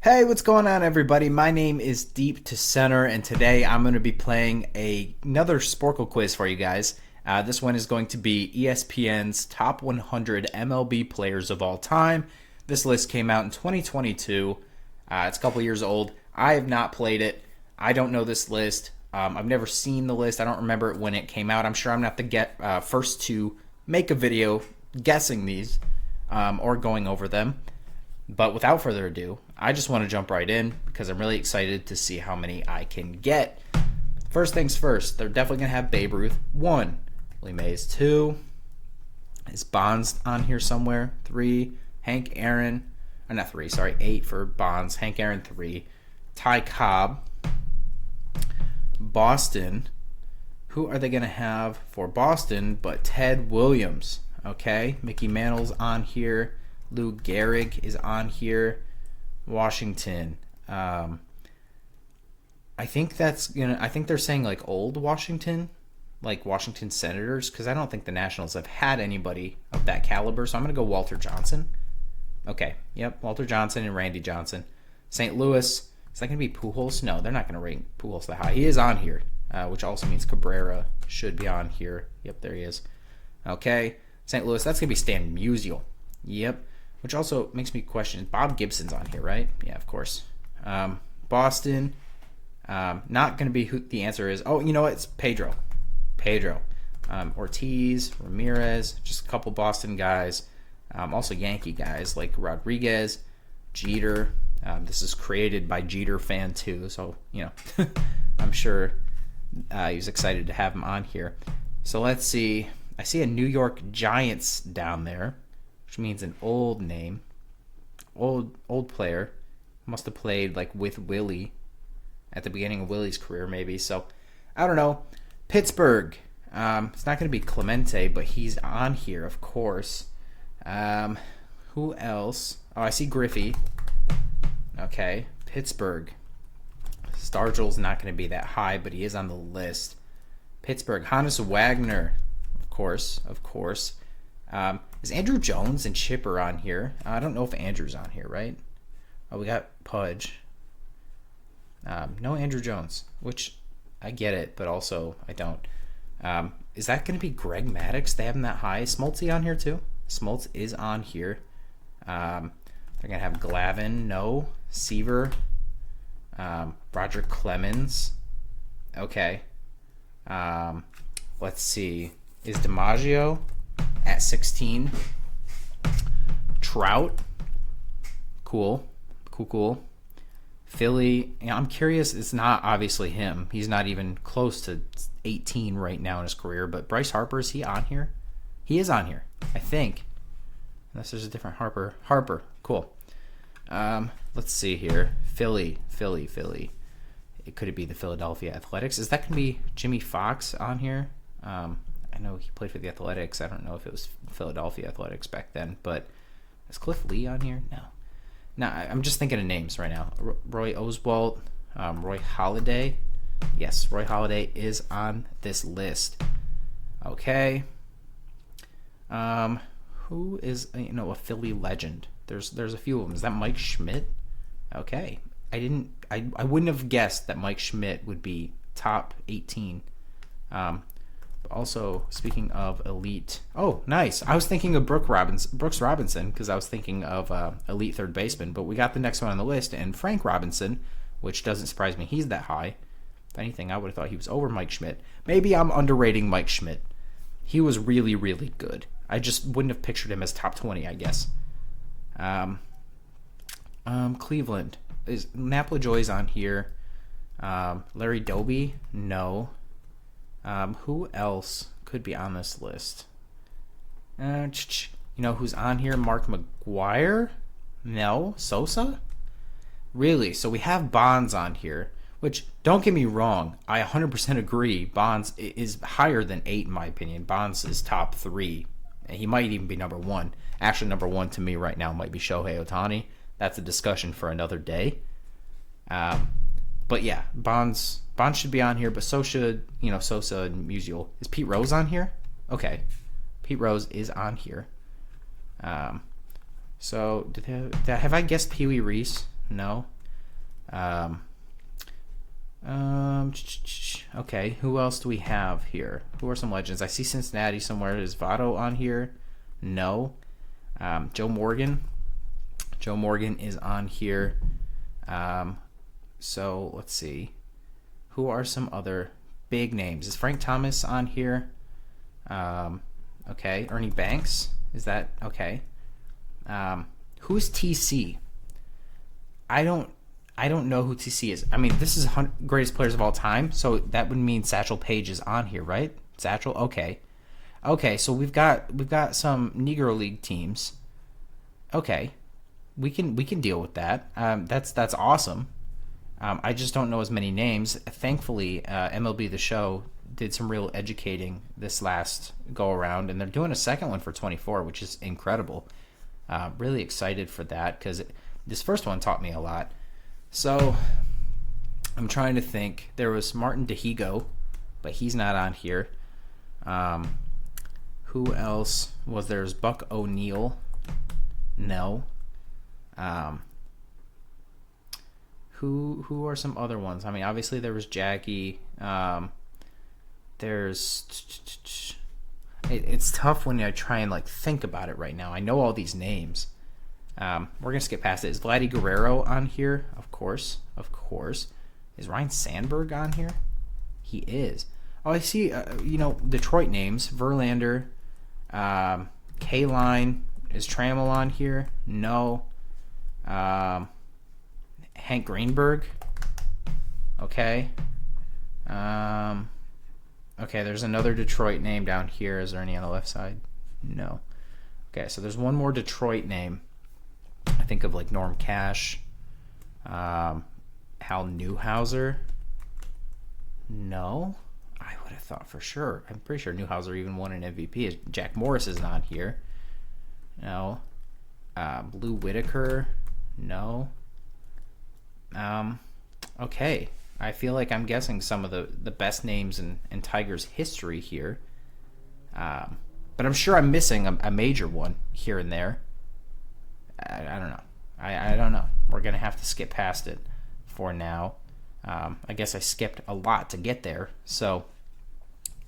Hey, what's going on, everybody? My name is Deep to Center, and today I'm going to be playing another Sporkle quiz for you guys. This one is going to be ESPN's top 100 MLB players of all time. This list came out in 2022. It's a couple years old. I have not played it. I don't know this list. I've never seen the list. I don't remember it when it came out. I'm sure I'm going to have to get first to make a video guessing these or going over them. But without further ado, I just want to jump right in because I'm really excited to see how many I can get. First things first, they're definitely going to have Babe Ruth 1, Willie Mays 2, is Bonds on here somewhere, 3, Hank Aaron, or not 3, sorry, 8 for Bonds, Hank Aaron 3, Ty Cobb, Boston. Who are they going to have for Boston but Ted Williams? Okay, Mickey Mantle's on here. Lou Gehrig is on here. Washington. I think they're saying like old Washington, like Washington Senators, because I don't think the Nationals have had anybody of that caliber. So I'm gonna go Walter Johnson. Okay, yep, Walter Johnson and Randy Johnson. St. Louis. Is that gonna be Pujols? No, they're not gonna rank Pujols that high. He is on here, which also means Cabrera should be on here. Yep, there he is. Okay, St. Louis. That's gonna be Stan Musial. Yep. Which also makes me question, Bob Gibson's on here, right? Yeah, of course. Boston, not going to be who the answer is. Oh, you know what? It's Pedro. Ortiz, Ramirez, just a couple Boston guys. Also Yankee guys like Rodriguez, Jeter. This is created by Jeter fan too, so, I'm sure he was excited to have him on here. So let's see. I see a New York Giants down there, which means an old name, old player. Must have played like with Willie at the beginning of Willie's career, maybe. So I don't know. Pittsburgh. It's not going to be Clemente, but he's on here, of course. Who else? Oh, I see Griffey. Okay, Pittsburgh. Stargel's not going to be that high, but he is on the list. Pittsburgh. Hannes Wagner, of course. Is Andrew Jones and Chipper on here? I don't know if Andrew's on here, right? Oh, we got Pudge. No Andrew Jones, which I get it, but also I don't. Is that going to be Greg Maddux? They have him that high. Is Smoltz on here too? Smoltz is on here. They're going to have Glavine, no. Seaver. Roger Clemens. Okay. Let's see. Is DiMaggio at 16. Trout. Cool. Philly. I'm curious. It's not obviously him. He's not even close to 18 right now in his career. But Bryce Harper, is he on here? He is on here, I think. Unless there's a different Harper. Cool. Let's see here. Philly. Could it be the Philadelphia Athletics? Is that going to be Jimmy Fox on here? I know he played for the Athletics. I don't know if it was Philadelphia Athletics back then, but is Cliff Lee on here? No, I'm just thinking of names right now. Roy Oswalt, Roy Halladay. Yes, Roy Halladay is on this list. Okay. Who is a Philly legend? There's a few of them. Is that Mike Schmidt? Okay. I wouldn't have guessed that Mike Schmidt would be top 18. Also, speaking of elite, oh, nice. I was thinking of Brooks Robinson, because I was thinking of elite third baseman, but we got the next one on the list, and Frank Robinson, which doesn't surprise me. He's that high. If anything, I would have thought he was over Mike Schmidt. Maybe I'm underrating Mike Schmidt. He was really, really good. I just wouldn't have pictured him as top 20, I guess. Cleveland. Is Napa Joy's on here? Larry Doby? No. Who else could be on this list? Who's on here? Mark McGwire? No. Sosa? Really? So we have Bonds on here, which, don't get me wrong, I 100% agree. Bonds is higher than 8 in my opinion. Bonds is top 3. And he might even be number 1. Actually, number 1 to me right now might be Shohei Ohtani. That's a discussion for another day. But yeah, Bonds should be on here, but so should, Sosa and Musial. Is Pete Rose on here? Okay. Pete Rose is on here. So have I guessed Pee Wee Reese? No. Um, okay, who else do we have here? Who are some legends? I see Cincinnati somewhere. Is Votto on here? No. Joe Morgan. Joe Morgan is on here. So let's see. Who are some other big names? Is Frank Thomas on here? Okay. Ernie Banks. Is that okay? Who's TC? I don't know who TC is. I mean, this is greatest players of all time, so that would mean Satchel Paige is on here, right? Satchel, okay. Okay, so we've got some Negro League teams. Okay, we can deal with that. That's awesome. I just don't know as many names. Thankfully, MLB The Show did some real educating this last go around, and they're doing a second one for 24, which is incredible. Really excited for that because this first one taught me a lot. So I'm trying to think. There was Martin DeHigo, but he's not on here. Who else was there? There's Buck O'Neil. No. Who are some other ones? I mean, obviously there was Jackie. It's tough when I try and like think about it right now. I know all these names. We're gonna skip past it. Is Vladdy Guerrero on here? Of course. Is Ryan Sandberg on here? He is. Oh, I see. Detroit names: Verlander, K-Line. Is Trammell on here? No. Hank Greenberg. Okay. Okay, there's another Detroit name down here. Is there any on the left side? No. Okay, so there's one more Detroit name. I think of like Norm Cash, Hal Newhouser. No, I would have thought for sure. I'm pretty sure Newhouser even won an MVP. Jack Morris is not here. No. Lou Whitaker. No. Okay. I feel like I'm guessing some of the best names in Tigers history here. But I'm sure I'm missing a major one here and there. I don't know. I don't know. We're going to have to skip past it for now. I guess I skipped a lot to get there. So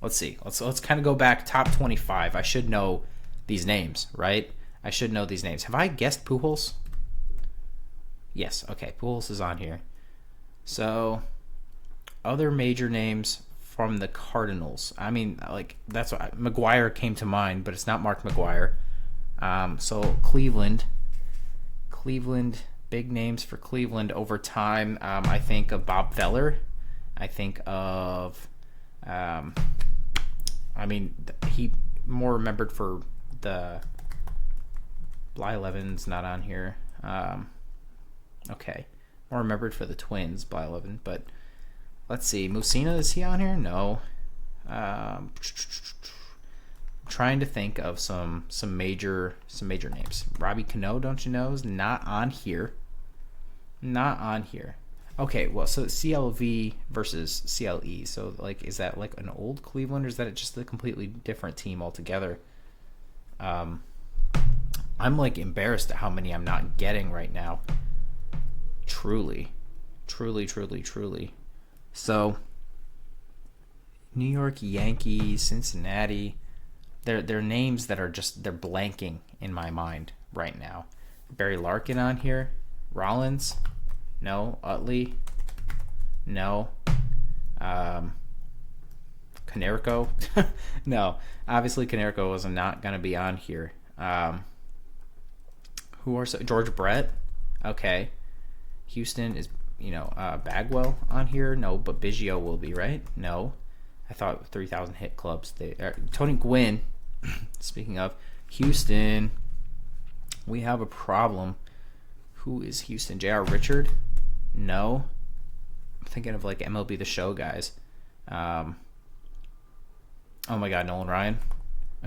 let's see. Let's kind of go back top 25. I should know these names, right? I should know these names. Have I guessed Pujols? Yes. Okay. Pujols is on here. So other major names from the Cardinals. I mean, like that's what McGuire came to mind, but it's not Mark McGuire. So Cleveland, big names for Cleveland over time. I think of Bob Feller. I think of, he more remembered for the Bly Levin's not on here. Okay, more remembered for the Twins, Bly Levin, but. Let's see. Mussina, is he on here? No. I'm trying to think of some major names. Robbie Cano, don't you know, is not on here. Not on here. Okay, well, so CLV versus CLE. So, like, is that like an old Cleveland, or is that just a completely different team altogether? I'm like embarrassed at how many I'm not getting right now. Truly. So, New York Yankees, Cincinnati, they're names that are just, they're blanking in my mind right now. Barry Larkin on here. Rollins? No. Utley? No. Konerko? No. Obviously, Konerko was not going to be on here. George Brett? Okay. Houston is... Bagwell on here? No, but Biggio will be, right? No. I thought 3,000 hit clubs. Tony Gwynn, speaking of, Houston, we have a problem. Who is Houston? J.R. Richard? No. I'm thinking of like MLB The Show guys. Oh my God, Nolan Ryan?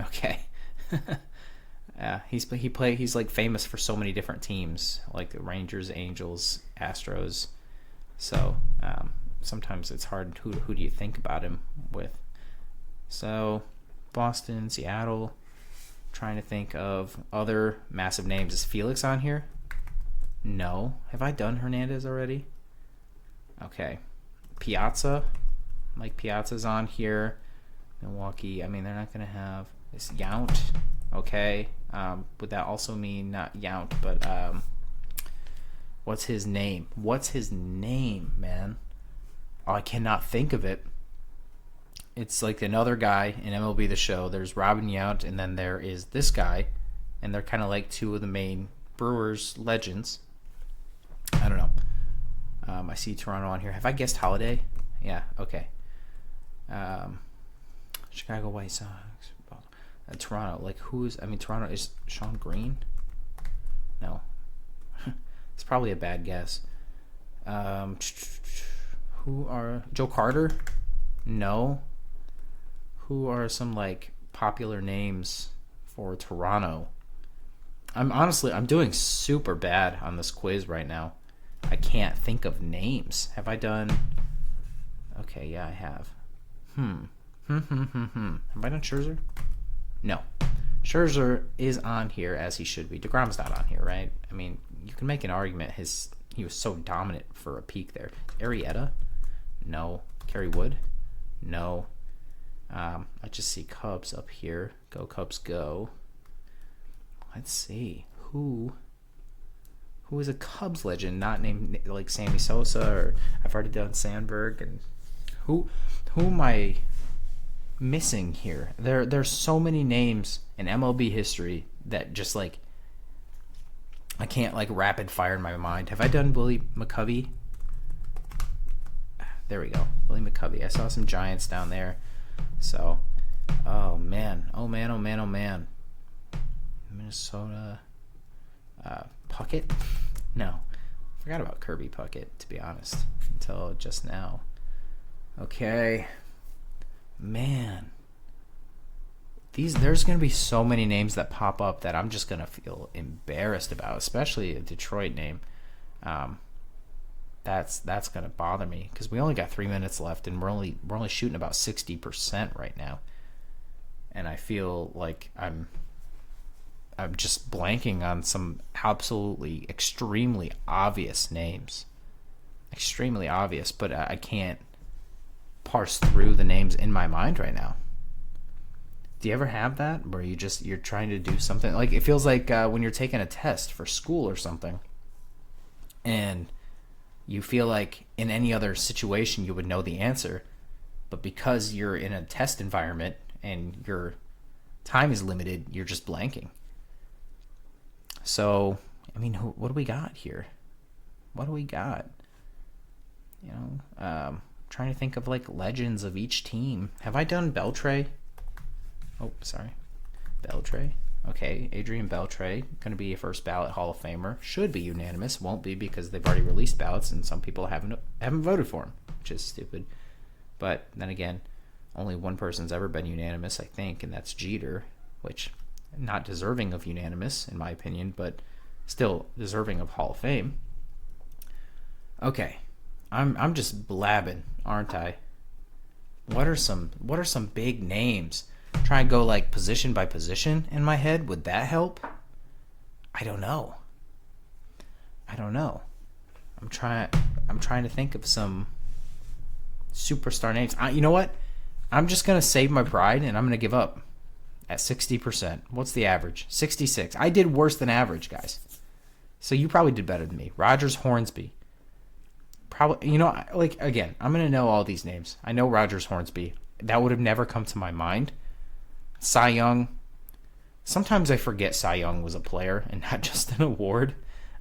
Okay. He's like famous for so many different teams, like the Rangers, Angels, Astros. So sometimes it's hard. Who do you think about him with? So Boston, Seattle. Trying to think of other massive names. Is Felix on here? No. Have I done Hernandez already? Okay. Piazza. Mike Piazza's on here. Milwaukee. I mean, they're not going to have this Yount. Okay. Would that also mean not Yount, but what's his name? What's his name, man? Oh, I cannot think of it. It's like another guy in MLB The Show. There's Robin Yount, and then there is this guy, and they're kind of like two of the main Brewers legends. I don't know. I see Toronto on here. Have I guessed Holiday? Yeah, okay. Chicago White Sox. Toronto. Like, Toronto is Sean Green? No. It's probably a bad guess. Who are... Joe Carter? No. Who are some, like, popular names for Toronto? I'm doing super bad on this quiz right now. I can't think of names. Have I done... Okay, yeah, I have. Have I done Scherzer? No. Scherzer is on here as he should be. DeGrom's not on here, right? I mean, you can make an argument he was so dominant for a peak there. Arrieta? No. Kerry Wood? No. I just see Cubs up here. Go Cubs, go. Let's see. Who is a Cubs legend not named like Sammy Sosa, or I've already done Sandberg, and who am I missing here? There's so many names in MLB history that just like I can't like rapid fire in my mind. Have I done Willie McCovey? There we go. Willie McCovey. I saw some Giants down there. So, oh man. Minnesota. Puckett? No. Forgot about Kirby Puckett, to be honest, until just now. Okay. Man. There's going to be so many names that pop up that I'm just going to feel embarrassed about, especially a Detroit name. That's going to bother me because we only got 3 minutes left and we're only shooting about 60% right now. And I feel like I'm just blanking on some absolutely extremely obvious names. Extremely obvious, but I can't parse through the names in my mind right now. Do you ever have that where you're trying to do something? Like it feels like when you're taking a test for school or something and you feel like in any other situation you would know the answer, but because you're in a test environment and your time is limited, you're just blanking. So, I mean, what do we got here? What do we got? You know, trying to think of like legends of each team. Have I done Beltre? Oh, sorry. Beltre. Okay, Adrian Beltre, going to be a first ballot Hall of Famer. Should be unanimous. Won't be because they've already released ballots and some people haven't voted for him, which is stupid. But then again, only one person's ever been unanimous, I think, and that's Jeter, which not deserving of unanimous in my opinion, but still deserving of Hall of Fame. Okay, I'm just blabbing, aren't I? What are some big names? Try and go like position by position in my head. Would that help? I don't know. I'm trying to think of some superstar names. You know what? I'm just gonna save my pride and I'm gonna give up at 60%. What's the average? 66. I did worse than average, guys. So you probably did better than me. Rogers Hornsby. Probably, like again, I'm gonna know all these names. I know Rogers Hornsby. That would have never come to my mind. Cy Young. Sometimes I forget Cy Young was a player and not just an award,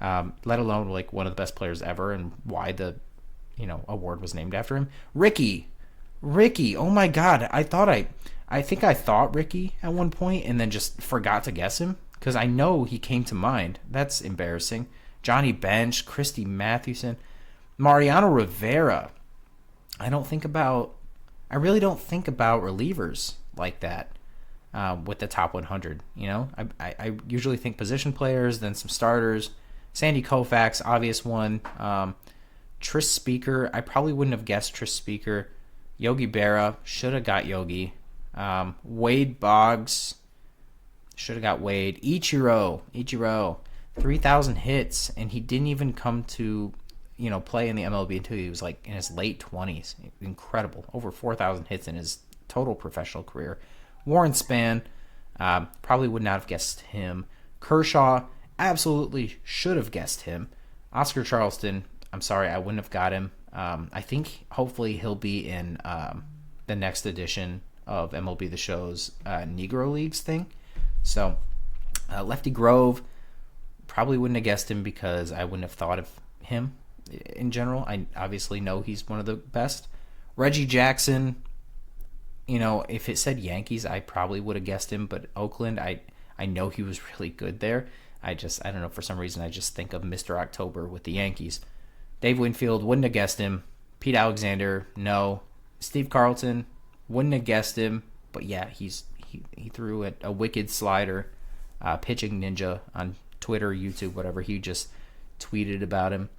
let alone like one of the best players ever and why the award was named after him. Ricky. Oh my God. I think I thought Ricky at one point and then just forgot to guess him because I know he came to mind. That's embarrassing. Johnny Bench, Christy Mathewson, Mariano Rivera. I really don't think about relievers like that. With the top 100, I usually think position players, then some starters. Sandy Koufax, obvious one. Tris Speaker, I probably wouldn't have guessed Tris Speaker. Yogi Berra, should have got Yogi. Wade Boggs, should have got Wade. Ichiro, 3,000 hits, and he didn't even come to play in the MLB until he was like in his late 20s. Incredible. Over 4,000 hits in his total professional career. Warren Spahn, probably would not have guessed him. Kershaw, absolutely should have guessed him. Oscar Charleston, I'm sorry, I wouldn't have got him. I think hopefully he'll be in the next edition of MLB The Show's Negro Leagues thing. So Lefty Grove, probably wouldn't have guessed him because I wouldn't have thought of him in general. I obviously know he's one of the best. Reggie Jackson, if it said Yankees, I probably would have guessed him, but Oakland, I know he was really good there. I don't know, for some reason I just think of Mr. October with the Yankees. Dave Winfield, wouldn't have guessed him. Pete Alexander, no. Steve Carlton, wouldn't have guessed him, but yeah, he threw a wicked slider. Pitching Ninja on Twitter, YouTube, whatever. He just tweeted about him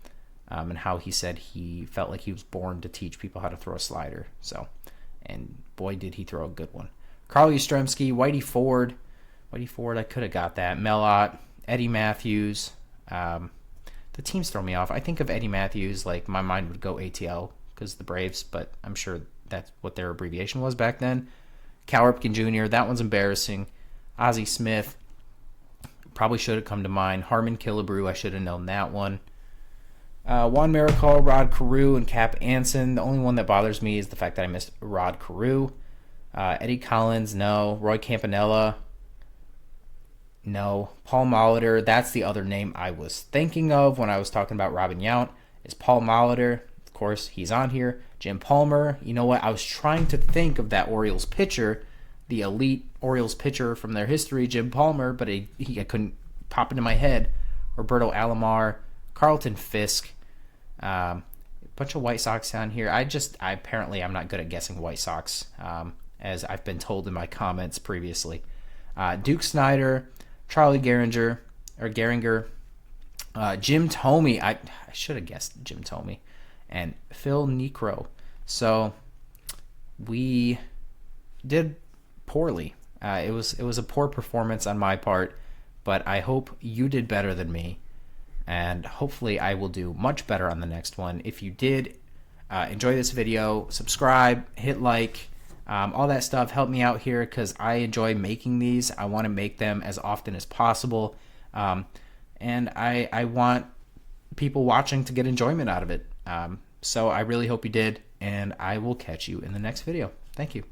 and how he said he felt like he was born to teach people how to throw a slider. So, and boy, did he throw a good one. Carl Yastrzemski, Whitey Ford, I could have got that. Mellott, Eddie Matthews. The teams throw me off. I think of Eddie Matthews, like my mind would go ATL because the Braves, but I'm sure that's what their abbreviation was back then. Cal Ripken Jr., that one's embarrassing. Ozzie Smith, probably should have come to mind. Harmon Killebrew, I should have known that one. Juan Marichal, Rod Carew, and Cap Anson. The only one that bothers me is the fact that I missed Rod Carew. Eddie Collins, no. Roy Campanella, no. Paul Molitor, that's the other name I was thinking of when I was talking about Robin Yount, is Paul Molitor. Of course, he's on here. Jim Palmer, you know what? I was trying to think of that Orioles pitcher, the elite Orioles pitcher from their history, Jim Palmer, but I couldn't pop into my head. Roberto Alomar, Carlton Fisk, a bunch of White Sox down here. Apparently I'm not good at guessing White Sox, as I've been told in my comments previously. Duke Snyder, Charlie Gehringer, Jim Thome. I should have guessed Jim Thome, and Phil Necro. So we did poorly. It was a poor performance on my part, but I hope you did better than me, and hopefully I will do much better on the next one. If you did enjoy this video, subscribe, hit like, all that stuff. Help me out here because I enjoy making these. I want to make them as often as possible, and I want people watching to get enjoyment out of it. So I really hope you did, and I will catch you in the next video. Thank you.